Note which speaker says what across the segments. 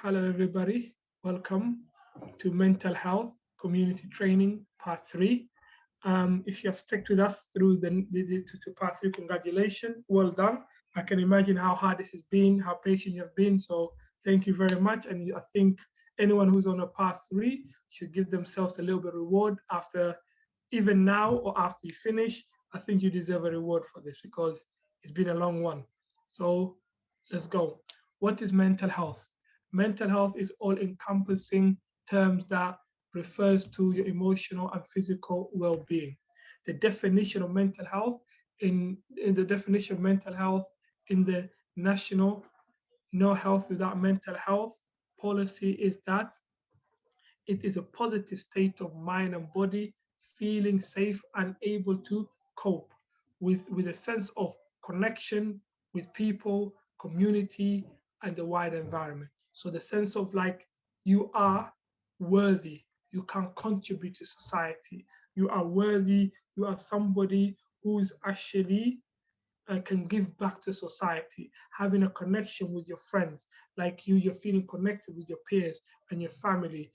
Speaker 1: Hello, everybody. Welcome to Mental Health Community Training Part 3. If you have stuck with us through to Part 3, congratulations. Well done. I can imagine how hard this has been, how patient you have been. So thank you very much. And I think anyone who's on a Part 3 should give themselves a little bit of reward after, even now or after you finish. I think you deserve a reward for this because it's been a long one. So let's go. What is mental health? Mental health is all-encompassing terms that refers to your emotional and physical well-being. The definition of mental health in the definition of mental health in the National No Health Without Mental Health policy is that it is a positive state of mind and body, feeling safe and able to cope with a sense of connection with people, community, and the wider environment. So the sense of like you are worthy, you can contribute to society, you are worthy, you are somebody who's actually can give back to society, having a connection with your friends, like you're feeling connected with your peers and your family.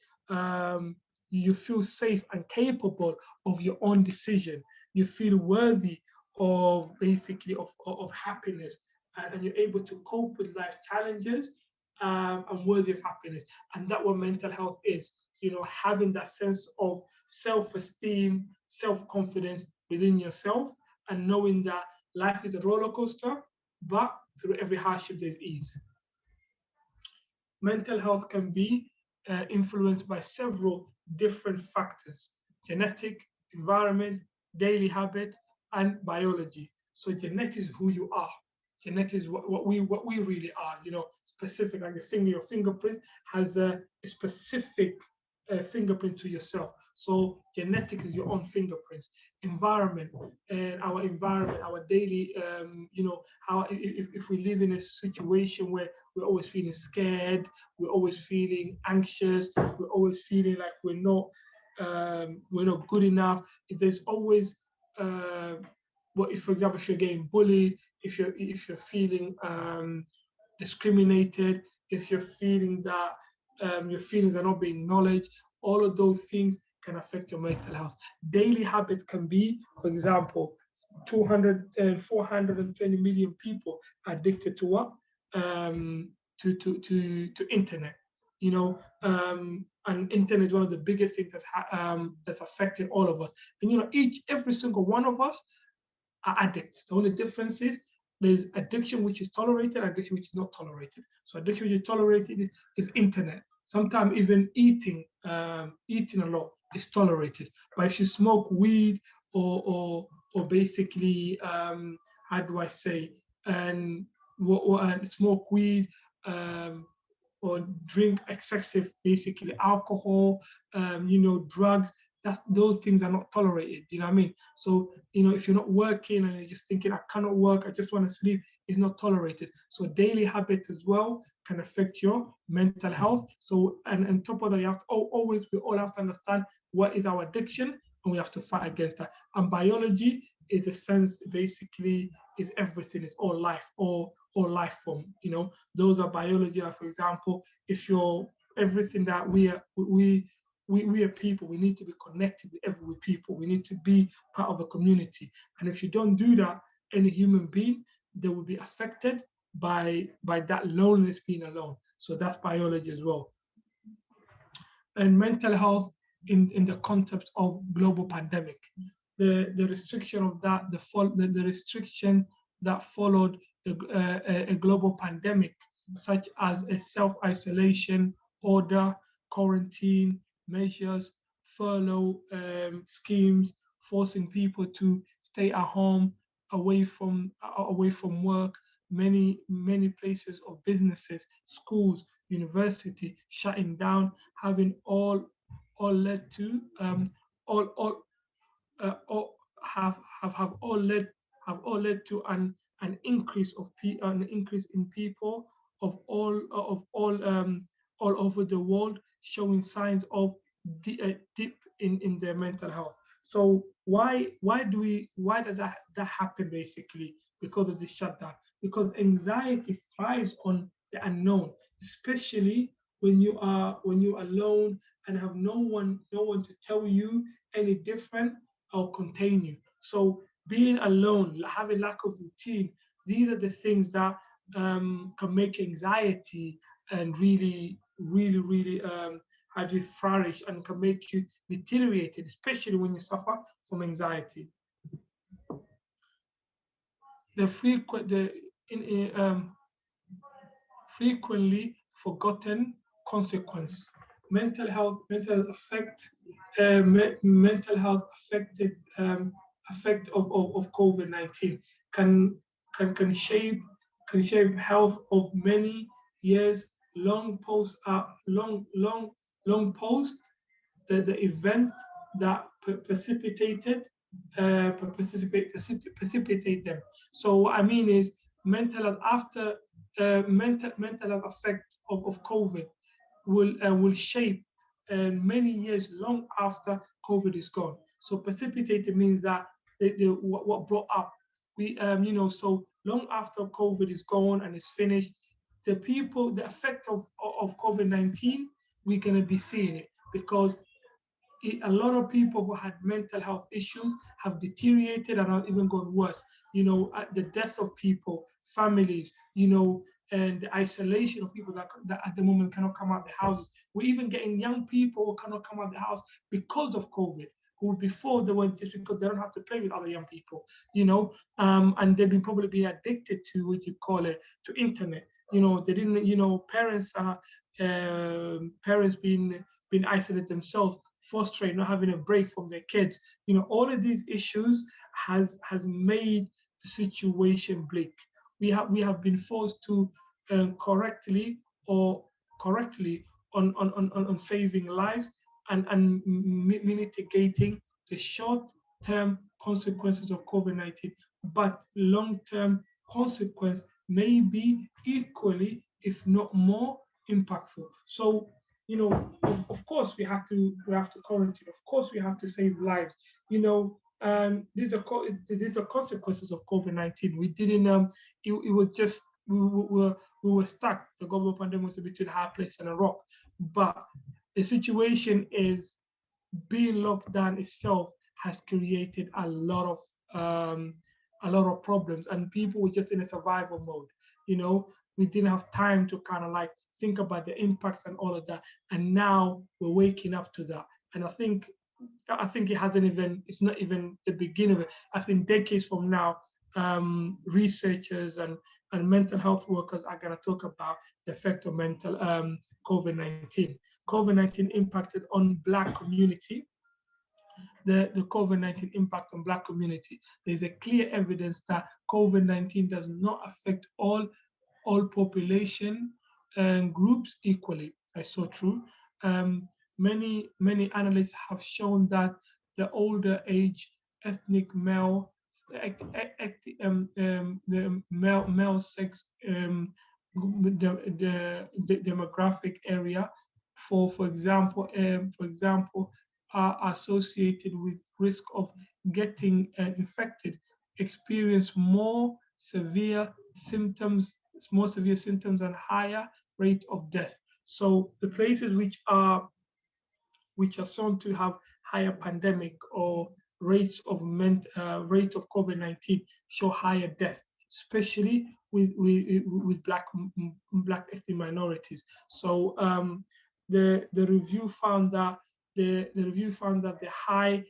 Speaker 1: You feel safe and capable of your own decision. You feel worthy of basically of happiness, and you're able to cope with life challenges, and worthy of happiness. And that what mental health is, having that sense of self-esteem, self-confidence within yourself, and knowing that life is a roller coaster, but through every hardship there's ease. Mental health can be influenced by several different factors: genetic, environment, daily habit, and biology. So genetics is who you are. Genetics is what we really are. Specific, like your fingerprint has a specific fingerprint to yourself. So genetic is your own fingerprints. Environment and our environment, our daily, how if we live in a situation where we're always feeling scared, we're always feeling anxious, we're always feeling like we're not good enough. There's always what if, for example, if you're getting bullied, if you're feeling discriminated, if you're feeling that your feelings are not being acknowledged, all of those things can affect your mental health. Daily habits can be, for example, 200 and 420 million people addicted to what? To internet. And internet is one of the biggest things that's affecting all of us. And every single one of us are addicts. The only difference is there's addiction which is tolerated, and addiction which is not tolerated. So addiction which is tolerated is internet. Sometimes even eating a lot is tolerated. But if you smoke weed or basically how do I say, and smoke weed, or drink excessive, basically alcohol, drugs, those things are not tolerated. You know what I mean? So, if you're not working and you're just thinking, I cannot work, I just want to sleep, it's not tolerated. So daily habits as well can affect your mental health. So, and on top of that, we all have to understand what is our addiction, and we have to fight against that. And biology is the sense, basically, is everything, it's all life, or life form. Those are biology. Like, for example, if you're everything that we are people, we need to be connected with every people. We need to be part of a community. And if you don't do that, any human being, they will be affected by that loneliness, being alone. So that's biology as well. And mental health in the context of global pandemic. The restriction of that, the restriction that followed a global pandemic, such as a self-isolation order, quarantine measures, furlough schemes, forcing people to stay at home, away from work. Many places of businesses, schools, university shutting down, having all led to all all have all led to an increase an increase in people all over the world showing signs of dip in their mental health. So why does that happen, basically? Because of this shutdown, because anxiety thrives on the unknown, especially when you are alone and have no one to tell you any different or contain you. So being alone, having lack of routine, these are the things that can make anxiety and really have you flourish and can make you deteriorated, especially when you suffer from anxiety. The frequent the in, frequently forgotten consequence. Mental health affected effect of COVID-19 can can shape health of many years long post the event that precipitated precipitate them. So what I mean is mental health after mental health effect of COVID will shape many years long after COVID is gone. So precipitated means that what brought up we so long after COVID is gone and is finished, the effect of COVID-19, we're gonna be seeing it because a lot of people who had mental health issues have deteriorated and have even gone worse. The death of people, families, and the isolation of people that at the moment cannot come out of their houses. We're even getting young people who cannot come out of the house because of COVID, who before they were just because they don't have to play with other young people, and they've been probably being addicted to what you call it, to internet. They didn't, parents being isolated themselves, frustrated, not having a break from their kids. All of these issues has made the situation bleak. We have been forced to correctly or correctly on saving lives and mitigating the short-term consequences of COVID-19, but long-term consequence may be equally, if not more, impactful. So, of course we have to quarantine. Of course we have to save lives. These are consequences of COVID-19. We didn't. It was just we were stuck. The global pandemic was between a hard place and a rock. But the situation is being locked down itself has created a lot of problems, and people were just in a survival mode. We didn't have time to kind of like think about the impacts and all of that, and now we're waking up to that. And I think it's not even the beginning of it. I think decades from now, researchers and mental health workers are going to talk about the effect of mental COVID-19. COVID-19 impacted on Black community, the COVID-19 impact on Black community. There's a clear evidence that COVID-19 does not affect all population and groups equally. That's so true. Many analysts have shown that the older age ethnic male, the male sex, the demographic area, for example, are associated with risk of getting infected, experience more severe symptoms and higher rate of death. So the places which are shown to have higher pandemic or rates of COVID-19 show higher death, especially with Black ethnic minorities. So the review found that the high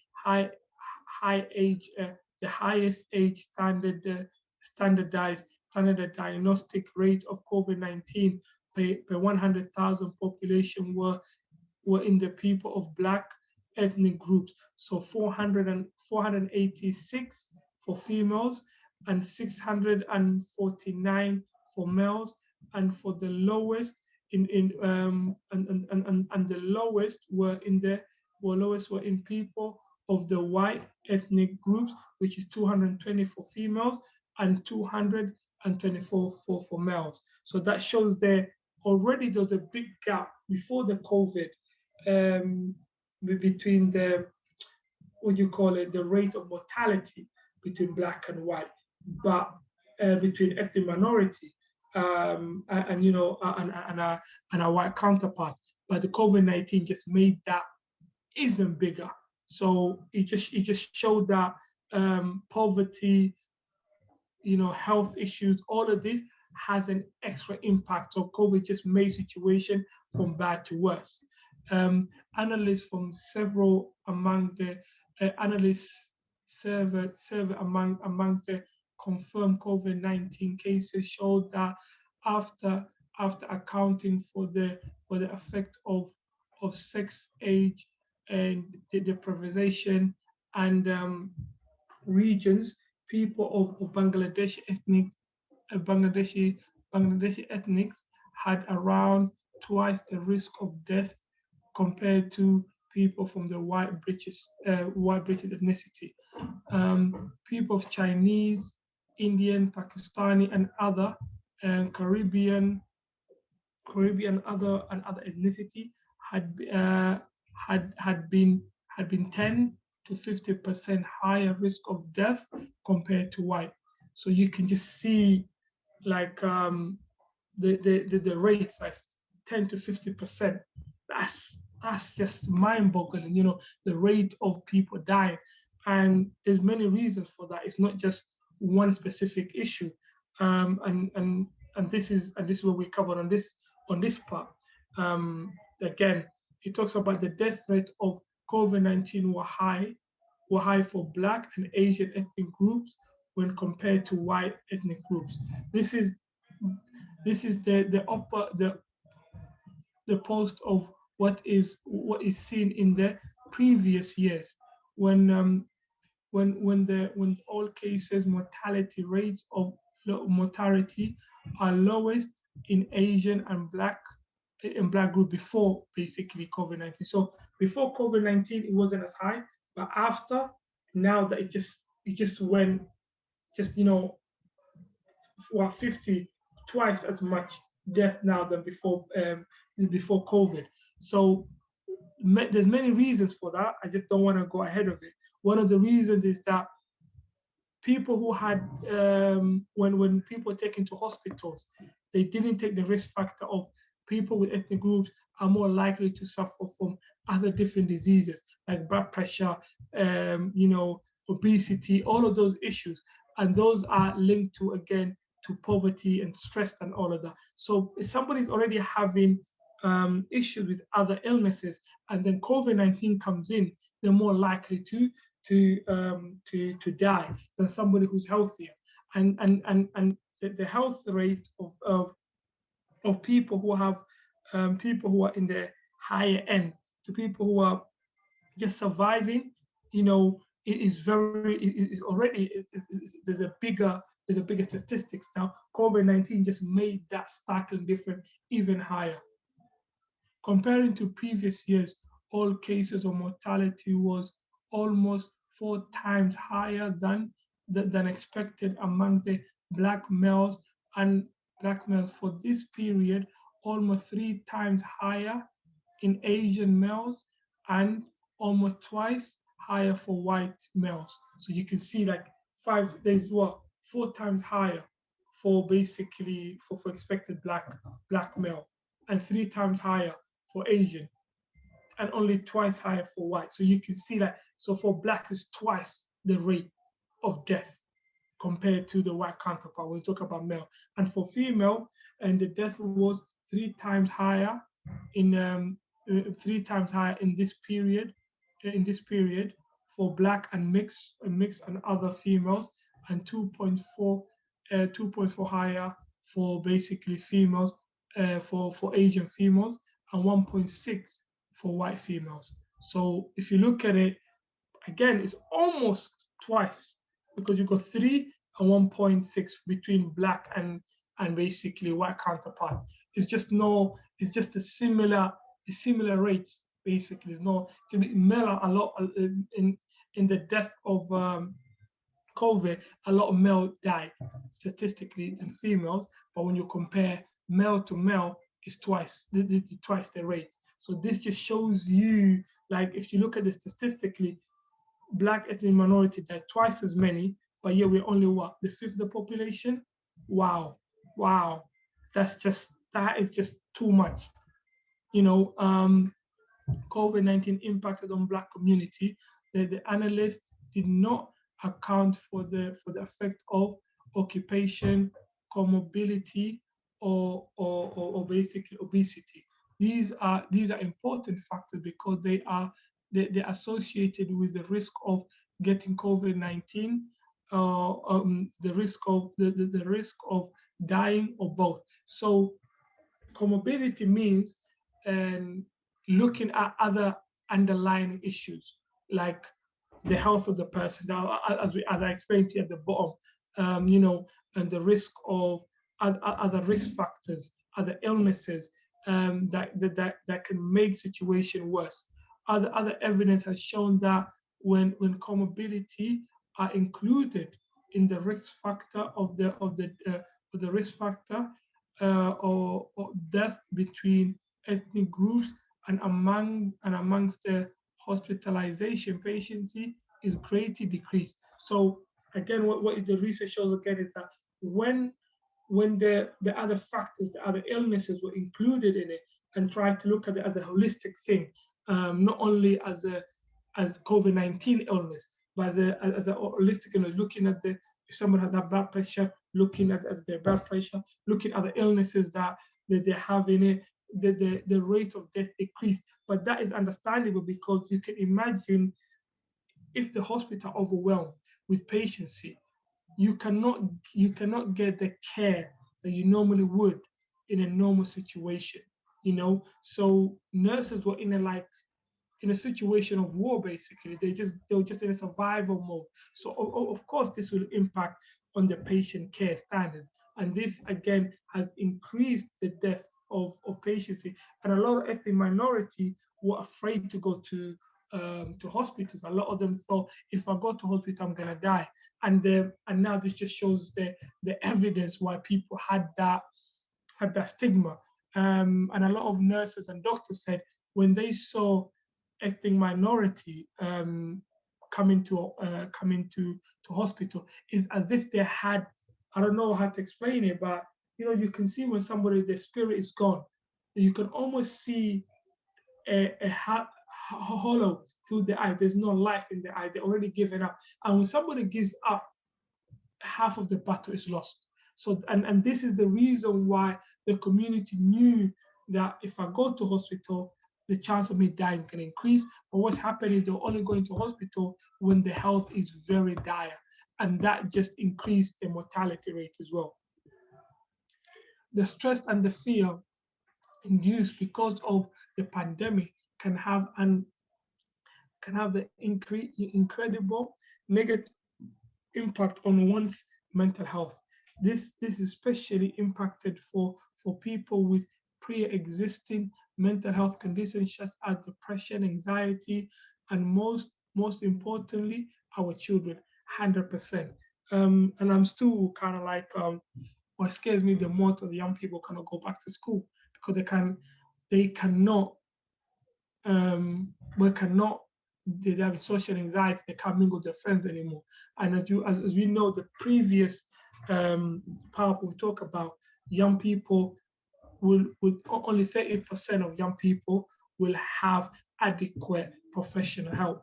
Speaker 1: age, the highest age standardized diagnostic rate of COVID-19 per 100,000 population were in the people of Black ethnic groups. So 486 for females and 649 for males, and for the lowest and the lowest were in people of the white ethnic groups, which is 220 for females and 224 for males. So that shows there already there's a big gap before the COVID between the the rate of mortality between Black and white, but between ethnic minority. and our white counterparts. But the COVID-19 just made that even bigger. So it just showed that poverty, health issues, all of this has an extra impact. So COVID just made situation from bad to worse. Analysts from several among the analysts survey among the confirmed COVID-19 cases showed that after after accounting for the effect of sex, age, and the deprivation and regions, people of uh, Bangladeshi Bangladeshi ethnics had around twice the risk of death compared to people from the white British ethnicity. People of Chinese, Indian, Pakistani, and other Caribbean other ethnicity had had been 10 to 50% higher risk of death compared to white. So you can just see like the rates like 10 to 50%. That's just mind-boggling. The rate of people dying, and there's many reasons for that. It's not just one specific issue, and this is what we covered on this part. Um, Again, it talks about the death rate of COVID-19 were high for Black and Asian ethnic groups when compared to white ethnic groups. This is this is the post of what is seen in the previous years when when all cases mortality rates of mortality are lowest in Asian and Black group before basically COVID-19. So before COVID-19 it wasn't as high, but after, now that it just went, just 50, twice as much death now than before COVID. So there's many reasons for that. I just don't want to go ahead of it. One of the reasons is that people who had when people were taken to hospitals, they didn't take the risk factor of people with ethnic groups are more likely to suffer from other different diseases like blood pressure, obesity, all of those issues, and those are linked to, again, to poverty and stress and all of that. So if somebody's already having issues with other illnesses, and then COVID-19 comes in, they're more likely to die than somebody who's healthier. And the health rate of people who are in the higher end to people who are just surviving, it is there's a bigger statistics now. COVID-19 just made that starkly different even higher. Comparing to previous years, all cases of mortality was almost 4 times higher than expected among the Black males, and Black males for this period, almost 3 times higher in Asian males, and almost twice higher for white males. So you can see like there's 4 times higher for basically for expected black male, and 3 times higher for Asian, and only twice higher for white. So you can see that. So for Black, it's twice the rate of death compared to the white counterpart when we talk about male. And for female, and the death was 3 times higher in 3 times higher in this period. For Black and mixed and other females, and 2.4 higher for basically females, for Asian females, and 1.6 for white females. So if you look at it, again, it's almost twice, because you got 3 and 1.6 between Black and basically white counterpart. It's just a similar rates basically. It's no, male are a lot in the death of COVID. A lot of male die statistically than females, but when you compare male to male, it's twice the rate. So this just shows you, like, if you look at this statistically, Black ethnic minority died twice as many, but yet we're only the fifth of the population. Wow, wow. that is just too much. COVID-19 impacted on Black community. The analysts did not account for the effect of occupation, comorbidity, or basically obesity. These are important factors because they're associated with the risk of getting COVID-19, the risk of the risk of dying, or both. So comorbidity means um, looking at other underlying issues like the health of the person. Now, as I explained to you at the bottom, and the risk of other risk factors, other illnesses that can make situation worse. Other evidence has shown that when comorbidity are included in the risk factor of the risk factor, or death between ethnic groups and amongst the hospitalization patients is greatly decreased. So again, what the research shows again is that when the other factors, the other illnesses were included in it, and tried to look at it as a holistic thing, not only as COVID-19 illness, but as a holistic, looking at if someone has that blood pressure, looking at their blood pressure, looking at the illnesses that they have in it, the rate of death decreased. But that is understandable because you can imagine if the hospital overwhelmed with patients, you cannot get the care that you normally would in a normal situation. So nurses were in a situation of war, basically. They were just in a survival mode. So of course this will impact on the patient care standard, and this again has increased the death of patients. And a lot of ethnic minority were afraid to go to hospitals. A lot of them thought, if I go to hospital, I'm gonna die. And now this just shows the evidence why people had that stigma. And a lot of nurses and doctors said when they saw ethnic minority coming to hospital, is as if they had, I don't know how to explain it, but you can see when somebody, their spirit is gone. You can almost see a hollow through the eye. There's no life in the eye. They're already given up. And when somebody gives up, half of the battle is lost. So, and this is the reason why the community knew that if I go to hospital, the chance of me dying can increase. But what's happened is they're only going to hospital when the health is very dire. And that just increased the mortality rate as well. The stress and the fear induced because of the pandemic can have the incredible negative impact on one's mental health. This is especially impacted for people with pre-existing mental health conditions such as depression, anxiety, and most importantly, our children, 100%. And I'm still kind of like, what scares me the most of the young people cannot go back to school because they cannot they have social anxiety, they can't mingle with their friends anymore. And as we know, the previous part we talk about, young people only 30% of young people will have adequate professional help.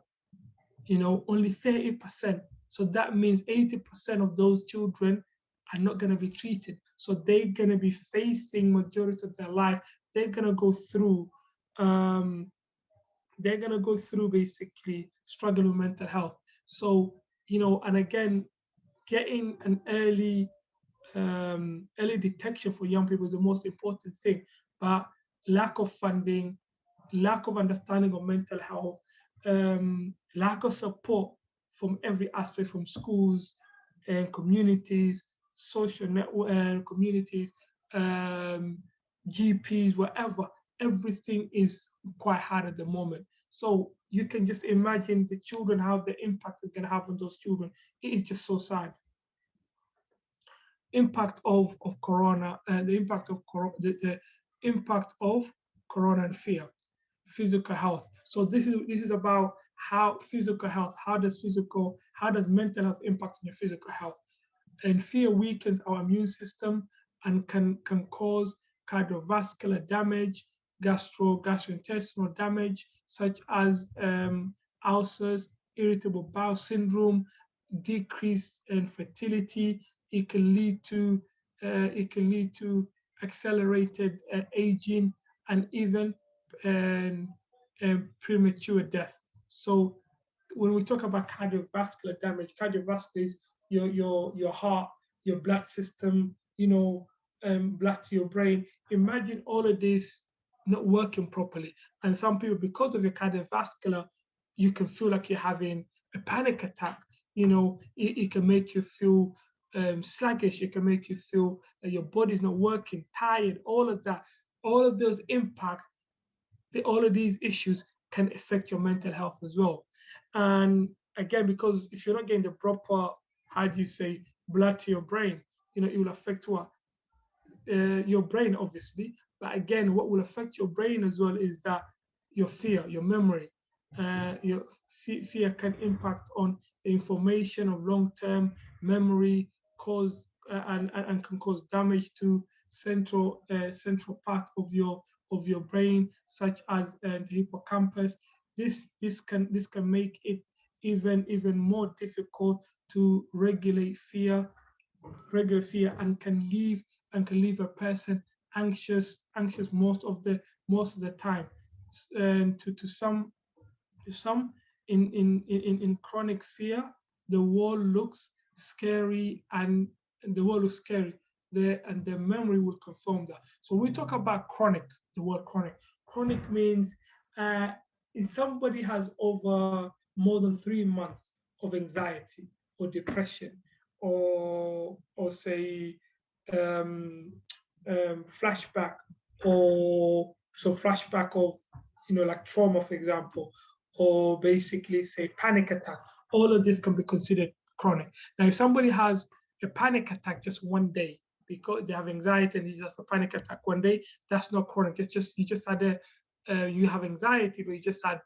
Speaker 1: Only 30%. So that means 80% of those children are not going to be treated. So they're going to be facing majority of their life. They're going to go through basically struggling with mental health. So, and again, getting an early detection for young people is the most important thing. But lack of funding, lack of understanding of mental health, lack of support from every aspect, from schools and communities, social network communities, GPs, whatever, everything is quite hard at the moment. So you can just imagine the children, how the impact is going to have on those children. It is just so sad. Impact of corona, the impact of the impact of corona and fear, physical health. So this is about how physical health, how does mental health impact on your physical health? And fear weakens our immune system, and can cause cardiovascular damage, gastrointestinal damage, such as ulcers, irritable bowel syndrome, decrease in fertility. It can lead to accelerated aging and even um, premature death. So when we talk about cardiovascular damage, cardiovascular is your heart, your blood system, blood to your brain. Imagine all of this not working properly. And some people, because of your cardiovascular, you can feel like you're having a panic attack. It can make you feel sluggish. It can make you feel that your body's not working, tired, all of that. All of those impact, all of these issues can affect your mental health as well. And again, because if you're not getting the proper, how do you say, blood to your brain, it will affect what? Your brain, obviously. But again, what will affect your brain as well is that your fear, your memory, your fear can impact on the information of long-term memory, cause and can cause damage to central part of your brain, such as the hippocampus. This can make it even more difficult to regular fear, and can leave a person anxious most of the time. And to some in chronic fear, the world looks scary, and the memory will confirm that. So we talk about chronic, the word chronic. Chronic means uh, if somebody has over more than 3 months of anxiety or depression, or say um, flashback, or so flashback of like trauma, for example, or basically say panic attack. All of this can be considered chronic. Now, if somebody has a panic attack just one day because they have anxiety and it's just a panic attack one day, that's not chronic. It's just you have anxiety, but you just had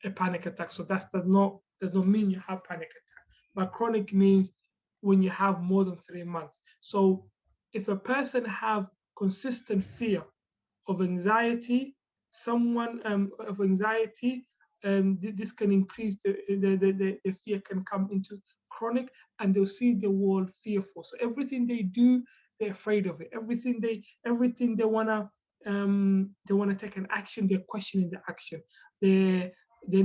Speaker 1: a panic attack. So that does not mean you have panic attack. But chronic means when you have more than 3 months. So if a person have consistent fear of anxiety, someone of anxiety, this can increase the fear can come into chronic, and they'll see the world fearful. So everything they do, they're afraid of it. Everything they wanna take an action, they're questioning the action. They they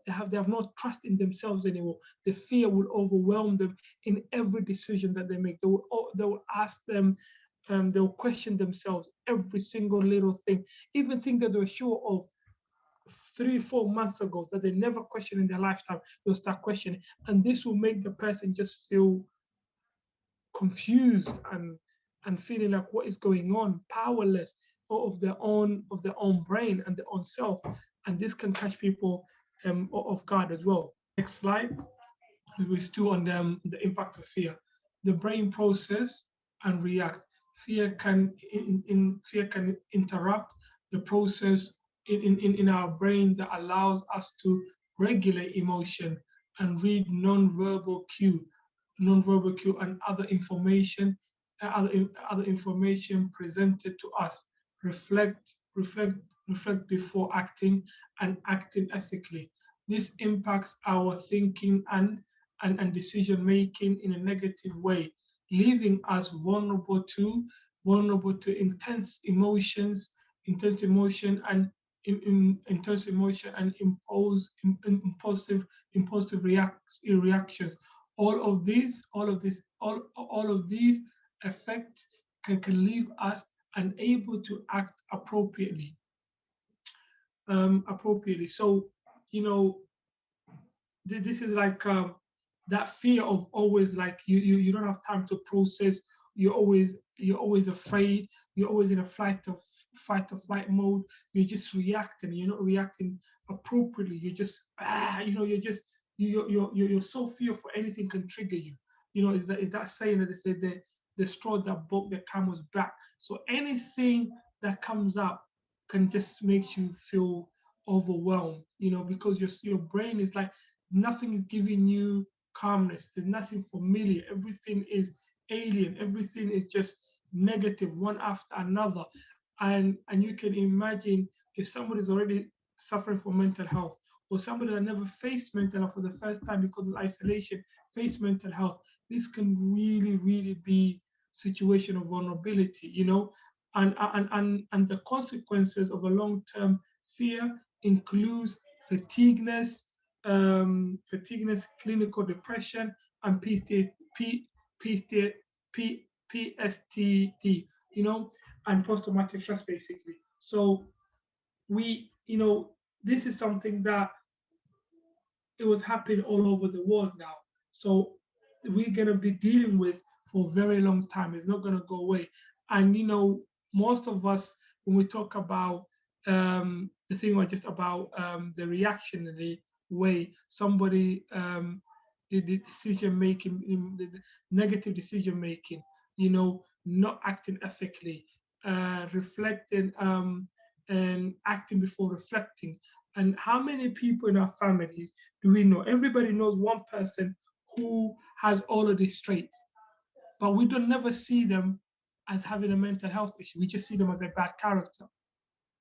Speaker 1: have no trust in themselves anymore. The fear will overwhelm them in every decision that they make. They will ask them, they'll question themselves every single little thing, even things that they were sure of 3 4 months ago that they never questioned in their lifetime. They'll start questioning, and this will make the person just feel confused, and feeling like what is going on, powerless of their own brain and their own self, and this can catch people off guard as well. Next slide. We're still on the impact of fear. The brain process and react. Fear can interrupt the process in our brain that allows us to regulate emotion and read non-verbal cue and other information presented to us. Reflect, reflect, reflect before acting, and acting ethically. This impacts our thinking and decision making in a negative way, leaving us vulnerable to intense emotion and intense emotion and impulsive reactions. All of these effects can leave us unable to act appropriately. So, you know, this is like that fear of always, like, you don't have time to process. You're always afraid. You're always in a fight or flight mode. You're just reacting. You're not reacting appropriately. You're just you're so fearful anything can trigger you. Is that saying that they say the straw that broke the camel's back. So anything that comes up can just make you feel overwhelmed, because your brain is like, nothing is giving you calmness. There's nothing familiar. Everything is alien. Everything is just negative one after another. And you can imagine if somebody is already suffering from mental health, or somebody that never faced mental health for the first time because of isolation, face mental health, this can really, really be situation of vulnerability, you know, and the consequences of a long-term fear includes fatigueness, clinical depression, and PTSD, you know, and post-traumatic stress, basically. So you know, this is something that it was happening all over the world now. So we're gonna be dealing with for a very long time. It's not gonna go away. And you know, most of us, when we talk about the thing or just about the reactionary way, somebody the decision making, the negative decision making, you know, not acting ethically, reflecting and acting before reflecting. And how many people in our families do we know? Everybody knows one person who has all of these traits, but we don't never see them as having a mental health issue. We just see them as a bad character.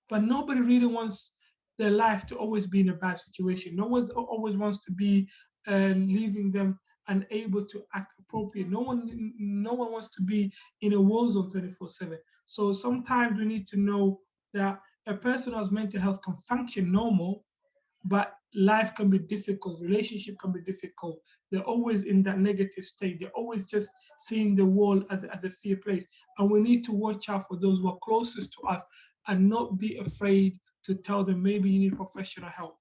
Speaker 1: But nobody really wants their life to always be in a bad situation. No one always wants to be leaving them unable to act appropriate. No one wants to be in a war zone 24/7. So sometimes we need to know that a person who has mental health can function normal, but life can be difficult, relationship can be difficult. They're always in that negative state. They're always just seeing the world as a fear place. And we need to watch out for those who are closest to us and not be afraid to tell them maybe you need professional help.